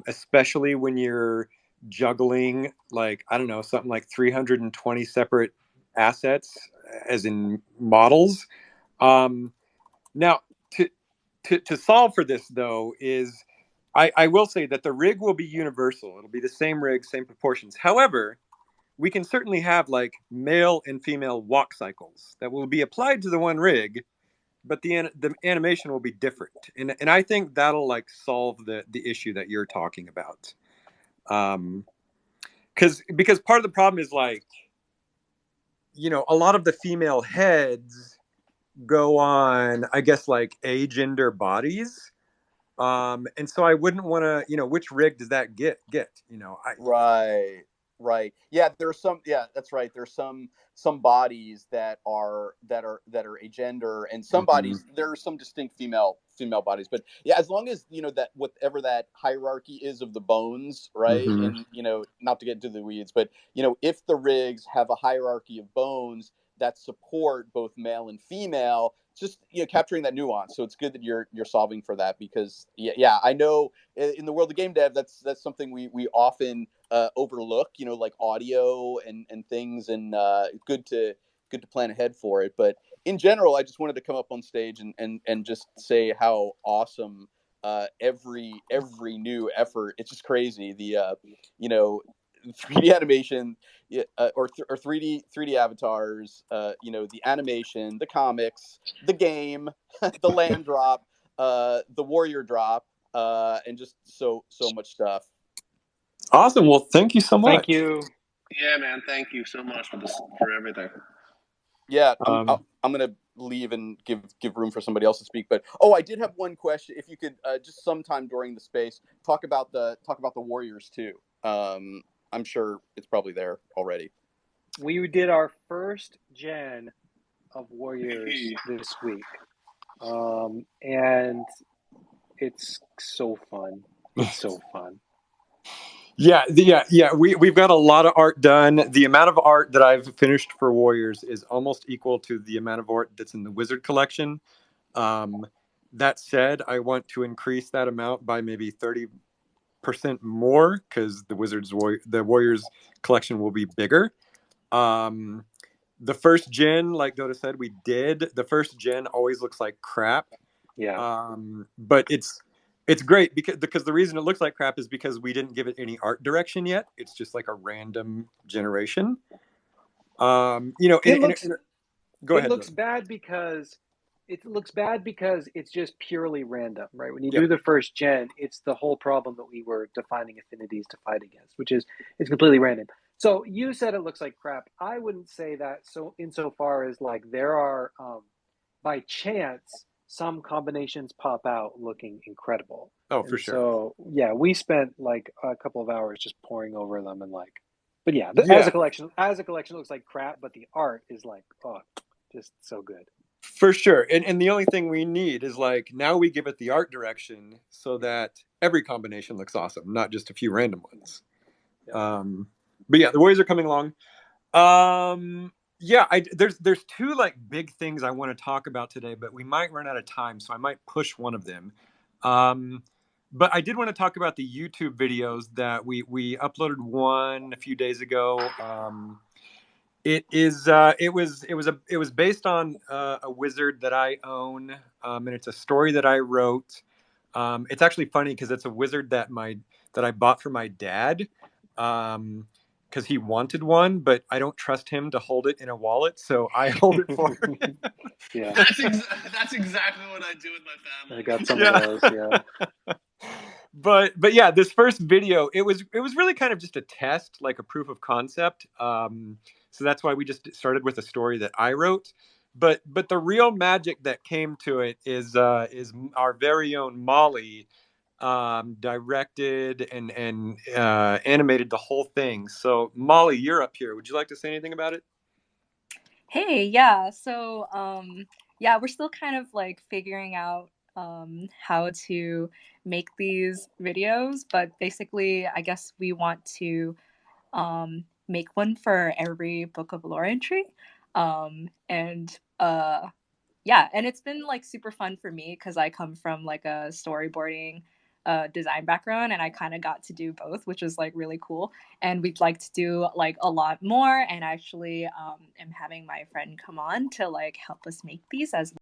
especially when you're juggling, like, I don't know, something like 320 separate assets, as in models. Now, to solve for this, though, is I will say that the rig will be universal. It'll be the same rig, same proportions. However, we can certainly have like male and female walk cycles that will be applied to the one rig, but the animation will be different. And I think that'll like solve the issue that you're talking about. Because part of the problem is like, a lot of the female heads go on, I guess, like agender bodies. And so I wouldn't want to, which rig does that get? Right. Yeah, there's some. Yeah, that's right. There's some bodies that are agender, and some bodies there are some distinct female bodies. But yeah, as long as that whatever that hierarchy is of the bones, right? And not to get into the weeds, but if the rigs have a hierarchy of bones that support both male and female, just capturing that nuance. So it's good that you're solving for that, because I know in the world of game dev, that's something we often overlook, like audio and things, and good to plan ahead for it. But in general, I just wanted to come up on stage and just say how awesome every new effort. It's just crazy. The 3D animation, or 3D avatars, the animation, the comics, the game, the land drop, the warrior drop, and just so much stuff. Awesome. Well, thank you so much. Thank you. Yeah, man. Thank you so much for everything. Yeah, I'm gonna leave and give room for somebody else to speak. But I did have one question. If you could just sometime during the space talk about the Warriors too. I'm sure it's probably there already. We did our first gen of Warriors this week, and it's so fun. It's so fun. Yeah. We've got a lot of art done. The amount of art that I've finished for Warriors is almost equal to the amount of art that's in the Wizard collection. That said, I want to increase that amount by maybe 30% more, because the Warriors collection will be bigger. The first gen, like Dotta said, we did. The first gen always looks like crap. Yeah. But it's great because the reason it looks like crap is because we didn't give it any art direction yet. It's just like a random generation. You know, go It ahead, looks Jordan. bad because it's just purely random, right? When you Yep. do the first gen, it's the whole problem that we were defining affinities to fight against, which is it's completely random. So you said it looks like crap. I wouldn't say that. So insofar as like there are by chance some combinations pop out looking incredible. Oh, for And sure. so yeah, we spent like a couple of hours just poring over them and like, but yeah, Yeah, as a collection looks like crap, but the art is like, oh, just so good. for sure. And the only thing we need is like now we give it the art direction so that every combination looks awesome, not just a few random ones. But yeah, the Warriors are coming along. Yeah, there's two like big things I want to talk about today, but we might run out of time, so I might push one of them. But I did want to talk about the YouTube videos that we uploaded one a few days ago. It was based on a wizard that I own, and it's a story that I wrote. It's actually funny because it's a wizard that I bought for my dad. Because he wanted one, but I don't trust him to hold it in a wallet, so I hold it for him. Yeah, That's exactly what I do with my family. I got some of those. Yeah, but yeah, this first video, it was really kind of just a test, like a proof of concept. So that's why we just started with a story that I wrote. But the real magic that came to it is our very own Molly directed and animated the whole thing. So Molly, you're up here. Would you like to say anything about it? Hey, yeah. So, yeah, we're still kind of like figuring out how to make these videos, but basically, I guess we want to make one for every book of lore entry. And yeah, and it's been like super fun for me because I come from like a storyboarding design background, and I kind of got to do both, which is like really cool. And we'd like to do like a lot more, and actually am having my friend come on to like help us make these as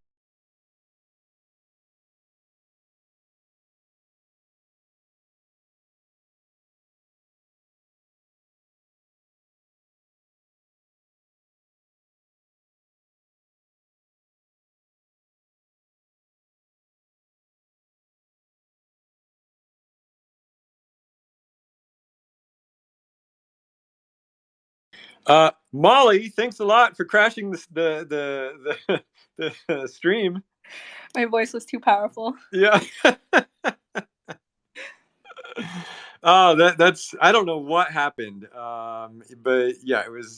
Molly, thanks a lot for crashing the stream. my voice was too powerful. Yeah. Oh, that's I don't know what happened. But yeah, it was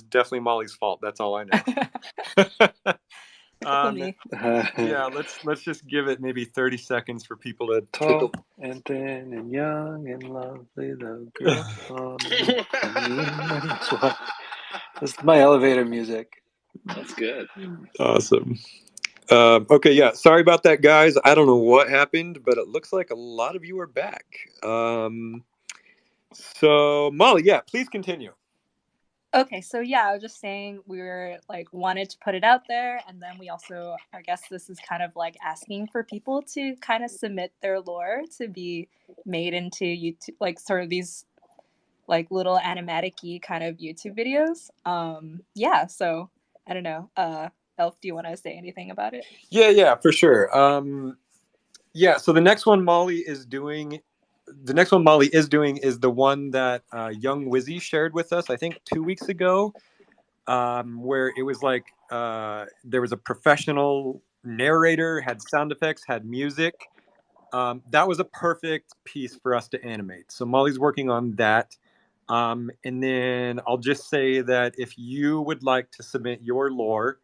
definitely Molly's fault. That's all I know. Me. Yeah, let's just give it maybe 30 seconds for people to tall and thin and young and lovely, the girl on the That's my elevator music. That's good. Awesome. Okay, yeah. Sorry about that, guys. I don't know what happened, but it looks like a lot of you are back. So Molly, yeah, please continue. Okay, so yeah, I was just saying we were like wanted to put it out there, and then we also, I guess this is kind of like asking for people to kind of submit their lore to be made into YouTube, like sort of these like little animatic-y kind of YouTube videos. Yeah, so I don't know. Elf, do you want to say anything about it? Yeah, for sure. Yeah, so the next one Molly is doing is the one that Young Wizzy shared with us, I think 2 weeks ago, where it was like there was a professional narrator, had sound effects, had music. That was a perfect piece for us to animate. So Molly's working on that. And then I'll just say that if you would like to submit your lore,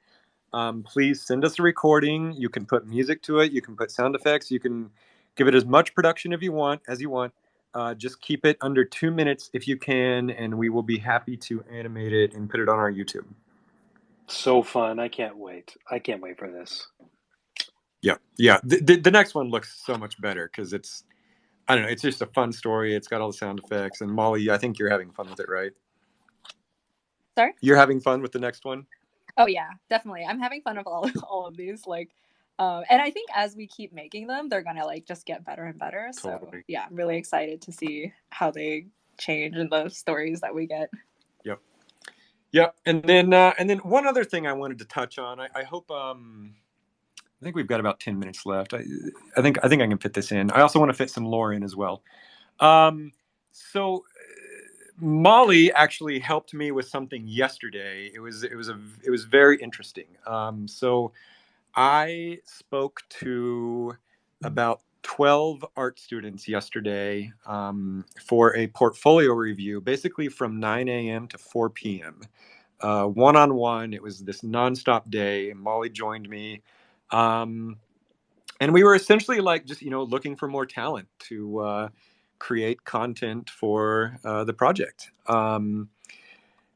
please send us a recording. You can put music to it. You can put sound effects. You can give it as much production as you want. Just keep it under 2 minutes if you can, and we will be happy to animate it and put it on our YouTube. So fun! I can't wait. I can't wait for this. Yeah. The next one looks so much better because I don't know. It's just a fun story. It's got all the sound effects. And Molly, I think you're having fun with it, right? Sorry? You're having fun with the next one? Oh yeah, definitely. I'm having fun of all of these. Like, And I think as we keep making them, they're gonna like just get better and better. So Totally. yeah, I'm really excited to see how they change and the stories that we get. Yep. Yep. And then one other thing I wanted to touch on. I hope I think we've got about 10 minutes left. I think I can fit this in. I also want to fit some lore in as well. So Molly actually helped me with something yesterday. It was very interesting. So I spoke to about 12 art students yesterday for a portfolio review, basically from 9 a.m. to 4 p.m. One-on-one. It was this nonstop day. Molly joined me. And we were essentially like just, looking for more talent to create content for the project.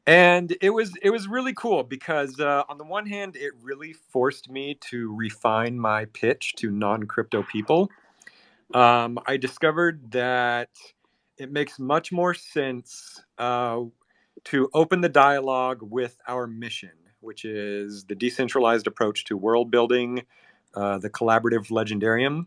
And it was really cool because on the one hand, it really forced me to refine my pitch to non-crypto people. I discovered that it makes much more sense to open the dialogue with our mission, which is the decentralized approach to world building, the collaborative legendarium.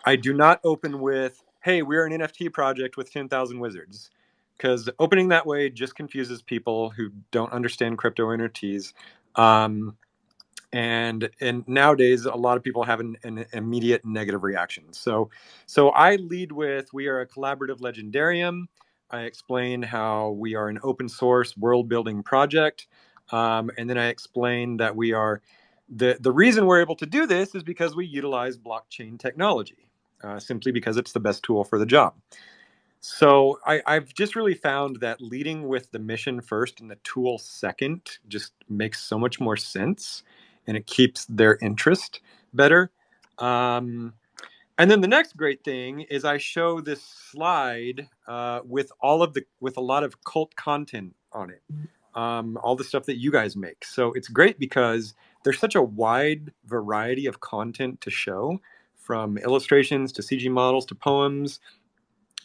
I do not open with, hey, we're an NFT project with 10,000 wizards. Because opening that way just confuses people who don't understand crypto NFTs. And nowadays, a lot of people have an immediate negative reaction. So I lead with, we are a collaborative legendarium. I explain how we are an open source world building project. And then I explain that we are, the reason we're able to do this is because we utilize blockchain technology, simply because it's the best tool for the job. So I've just really found that leading with the mission first and the tool second just makes so much more sense, and it keeps their interest better. And then the next great thing is I show this slide with a lot of cult content on it, all the stuff that you guys make. So it's great because there's such a wide variety of content to show, from illustrations to CG models to poems.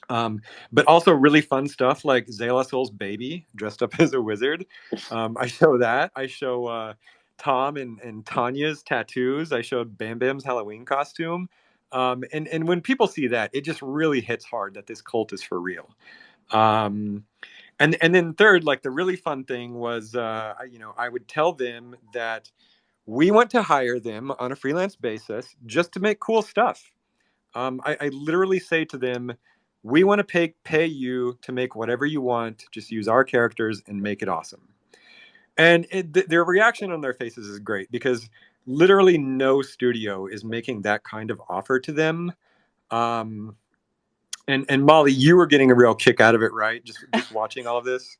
But also really fun stuff like Zalasol's baby dressed up as a wizard. I show that. I show Tom and Tanya's tattoos. I showed Bam Bam's Halloween costume. And when people see that, it just really hits hard that this cult is for real. And then third, like the really fun thing was, I would tell them that we want to hire them on a freelance basis just to make cool stuff. I literally say to them, we want to pay you to make whatever you want. Just use our characters and make it awesome. And their reaction on their faces is great because literally no studio is making that kind of offer to them. And Molly, you were getting a real kick out of it, right? Just watching all of this.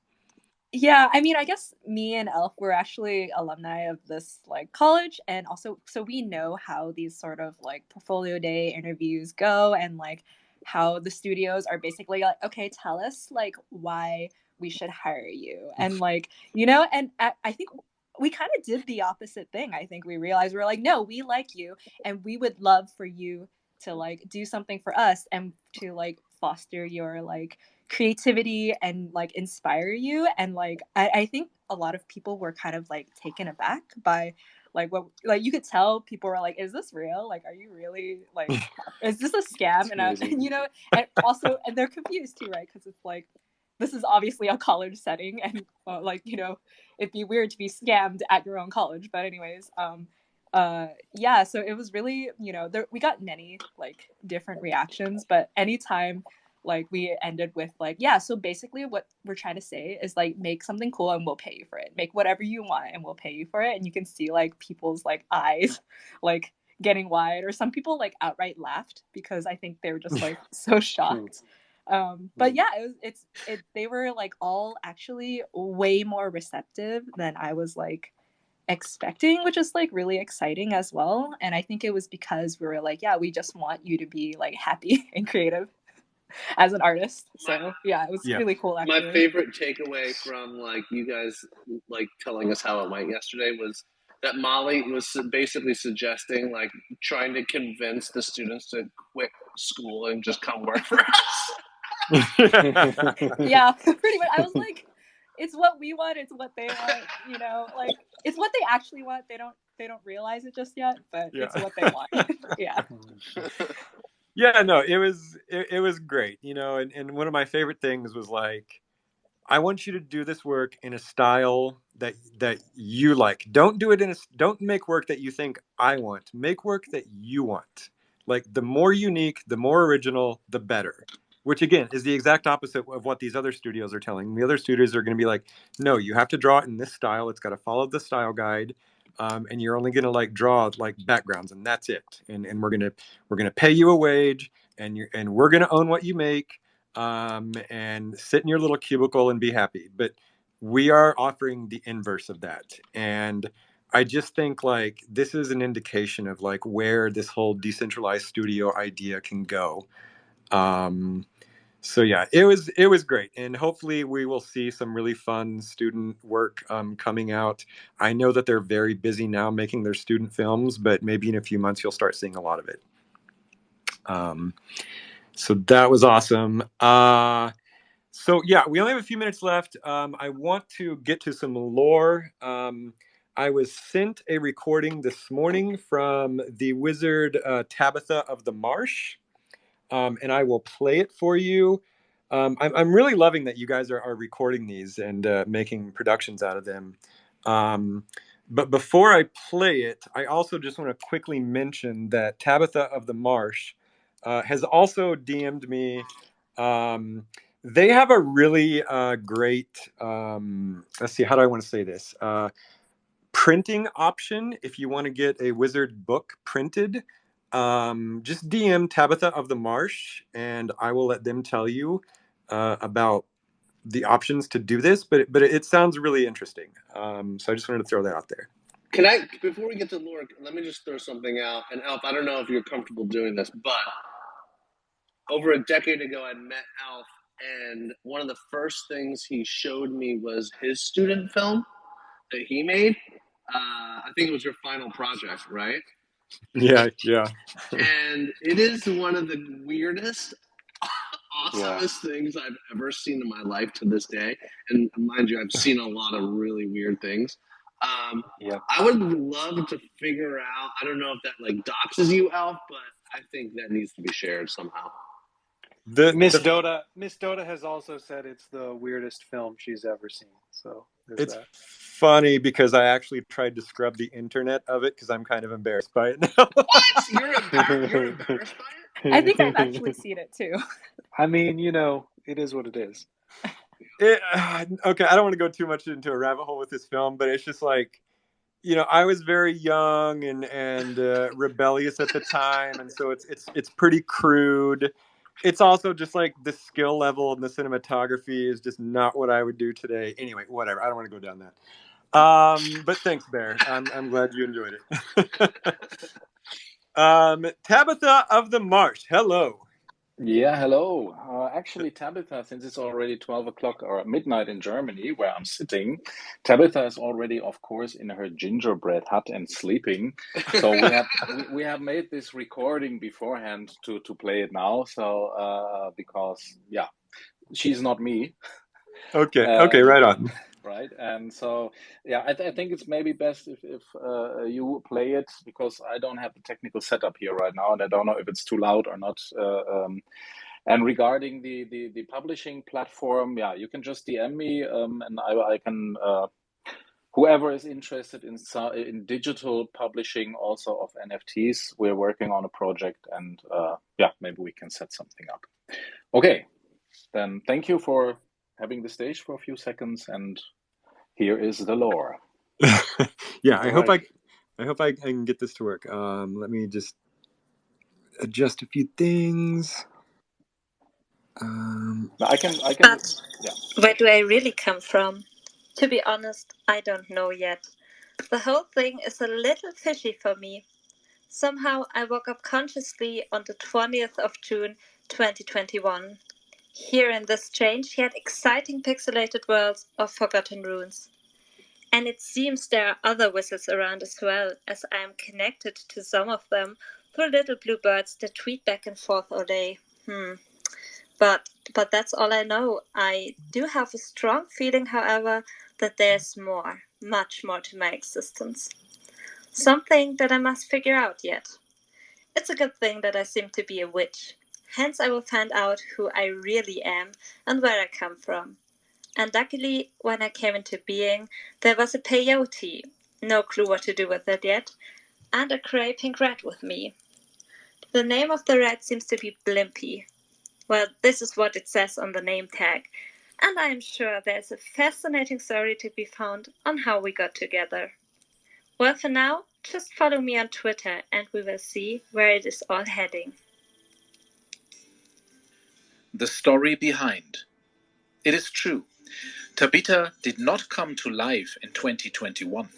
Yeah, I mean, I guess me and Elf were actually alumni of this like college, and also so we know how these sort of like portfolio day interviews go, and like how the studios are basically like, okay, tell us like why we should hire you, and like and I think we kind of did the opposite thing. I think we realized we are like, no, we like you, and we would love for you to like do something for us and to like foster your like creativity and like inspire you. And like I think a lot of people were kind of like taken aback by like what, like you could tell people were like, is this real, like are you really like, is this a scam? And and also, and they're confused too, right? Because it's like, this is obviously a college setting, and it'd be weird to be scammed at your own college. But anyways, yeah, so it was really, we got many like different reactions, but anytime like we ended with like, yeah, so basically what we're trying to say is like, make something cool and we'll pay you for it, make whatever you want and we'll pay you for it. And you can see like people's like eyes like getting wide, or some people like outright laughed because I think they were just like so shocked. But yeah, they were like all actually way more receptive than I was like expecting, which is like really exciting as well. And I think it was because we were like, yeah, we just want you to be like happy and creative as an artist. So yeah, it was really cool actually. My favorite takeaway from like you guys like telling us how it went yesterday was that Molly was basically suggesting like trying to convince the students to quit school and just come work for us. Yeah, pretty much. I was like, it's what we want, it's what they want, like it's what they actually want. They don't realize it just yet, but Yeah. it's what they want. Yeah. Yeah, no, it was great, and one of my favorite things was like, I want you to do this work in a style that you like. Don't make work that you think I want. Make work that you want. Like the more unique, the more original, the better. Which again is the exact opposite of what these other studios are telling. The other studios are going to be like, no, you have to draw it in this style. It's got to follow the style guide, and you're only going to like draw like backgrounds, and that's it. And we're gonna pay you a wage, and we're gonna own what you make, and sit in your little cubicle and be happy. But we are offering the inverse of that. And I just think like this is an indication of like where this whole decentralized studio idea can go. So yeah, it was great, and hopefully we will see some really fun student work coming out. I know that they're very busy now making their student films, but maybe in a few months you'll start seeing a lot of it. So that was awesome. So yeah, we only have a few minutes left. I want to get to some lore. I was sent a recording this morning from the wizard Tabitha of the Marsh, and I will play it for you. I'm really loving that you guys are recording these and making productions out of them. But before I play it, I also just want to quickly mention that Tabitha of the Marsh has also DM'd me. They have a really great, let's see, how do I want to say this? Printing option if you want to get a wizard book printed. Just DM Tabitha of the Marsh, and I will let them tell you about the options to do this. But it sounds really interesting. So I just wanted to throw that out there. Can I, before we get to lore, let me just throw something out. And Alf, I don't know if you're comfortable doing this, but over a decade ago, I met Alf, and one of the first things he showed me was his student film that he made. I think it was your final project, right? Yeah. And it is one of the weirdest, awesomest things I've ever seen in my life to this day. And mind you, I've seen a lot of really weird things. I would love to figure out, I don't know if that like doxes you, Alf, but I think that needs to be shared somehow. Miss Dotta has also said it's the weirdest film she's ever seen. So it's that. funny because I actually tried to scrub the internet of it because I'm kind of embarrassed by it now. What? You're embarrassed by it? I think I've actually seen it too. I mean, it is what it is. Okay, I don't want to go too much into a rabbit hole with this film, but it's just like, I was very young and rebellious at the time, and so it's pretty crude. It's also just like the skill level and the cinematography is just not what I would do today. Anyway, whatever. I don't want to go down that. But thanks, Bear. I'm glad you enjoyed it. Tabitha of the Marsh, hello. Yeah, hello. Actually, Tabitha, since it's already 12 o'clock or midnight in Germany, where I'm sitting, Tabitha is already, of course, in her gingerbread hut and sleeping. So we have made this recording beforehand to play it now. So because she's not me. Okay, right on. Right, and so I think it's maybe best if you play it, because I don't have the technical setup here right now, and I don't know if it's too loud or not. And regarding the publishing platform, you can just DM me, and I can whoever is interested in digital publishing also of NFTs. We're working on a project, and maybe we can set something up. Okay, then thank you for having the stage for a few seconds, and here is the lore. I hope I can get this to work. Let me just adjust a few things. I can. But where do I really come from? To be honest, I don't know yet. The whole thing is a little fishy for me. Somehow I woke up consciously on the 20th of June 2021. Here in this strange yet exciting pixelated world of Forgotten Runes. And it seems there are other wizards around as well, as I am connected to some of them through little blue birds that tweet back and forth all day. But that's all I know. I do have a strong feeling, however, that there's more. much more to my existence. Something that I must figure out yet. It's a good thing that I seem to be a witch. Hence I will find out who I really am and where I come from. And luckily, when I came into being, there was a peyote, no clue what to do with it yet, and a grey pink rat with me. The name of the rat seems to be Blimpy. Well, this is what it says on the name tag, and I am sure there's a fascinating story to be found on how we got together. Well, for now, just follow me on Twitter and we will see where it is all heading. The story behind. It is true, Tabitha did not come to life in 2021.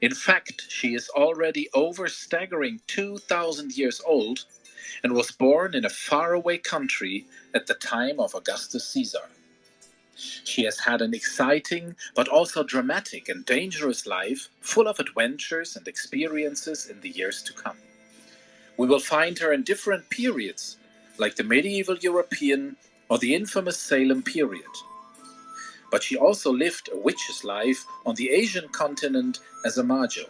In fact, she is already over staggering 2,000 years old and was born in a faraway country at the time of Augustus Caesar. She has had an exciting but also dramatic and dangerous life, full of adventures and experiences in the years to come. We will find her in different periods, like the medieval European or the infamous Salem period. But she also lived a witch's life on the Asian continent as a Majo.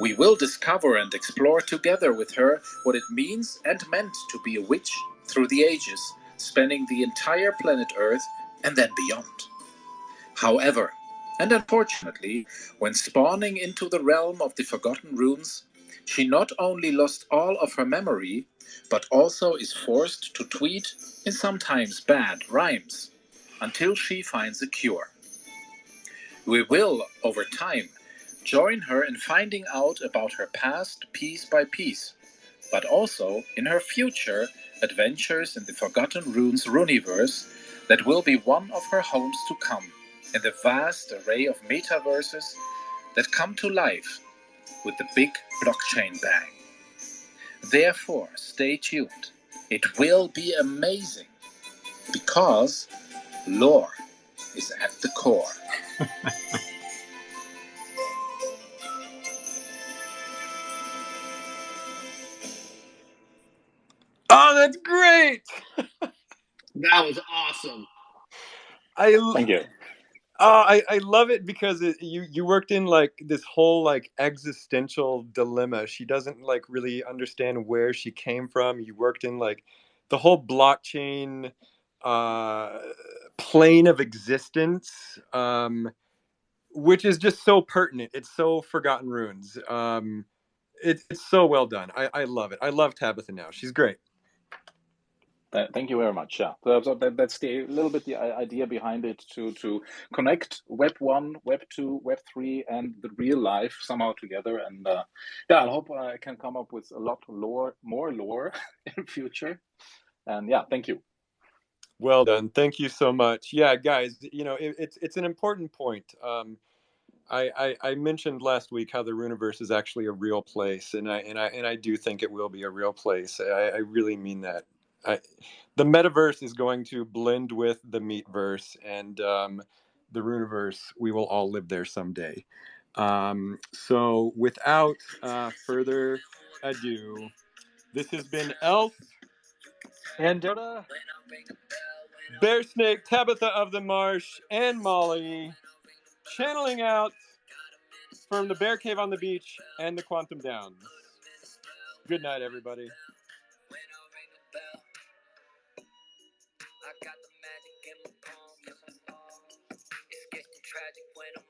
We will discover and explore together with her what it means and meant to be a witch through the ages, spanning the entire planet Earth and then beyond. However, and unfortunately, when spawning into the realm of the Forgotten Runes, she not only lost all of her memory, but also is forced to tweet in sometimes bad rhymes, until she finds a cure. We will, over time, join her in finding out about her past piece by piece, but also in her future adventures in the Forgotten Runes Runiverse that will be one of her homes to come in the vast array of metaverses that come to life with the big blockchain bang. Therefore, stay tuned. It will be amazing because lore is at the core. Oh, that's great. That was awesome. Thank you. I love it because you worked in like this whole like existential dilemma. She doesn't like really understand where she came from. You worked in like the whole blockchain uh, plane of existence, which is just so pertinent. It's so Forgotten Runes. It's so well done. I love it. I love Tabitha now. She's great. Thank you very much. Yeah, so that's the little bit the idea behind it to connect Web 1, Web 2, Web 3, and the real life somehow together. And yeah, I hope I can come up with a lot more lore in future. And yeah, thank you. Well done. Thank you so much. Yeah, guys, it's an important point. I mentioned last week how the Runiverse is actually a real place, and I do think it will be a real place. I really mean that. The metaverse is going to blend with the meatverse, and the Runiverse, we will all live there someday. So, without further ado, this has been Elf And Dotta. Bearsnake, Tabitha of the Marsh, and Molly channeling out from the Bear Cave on the Beach and the Quantum Downs. Good night, everybody. I got the magic in my palm. It's getting tragic when I'm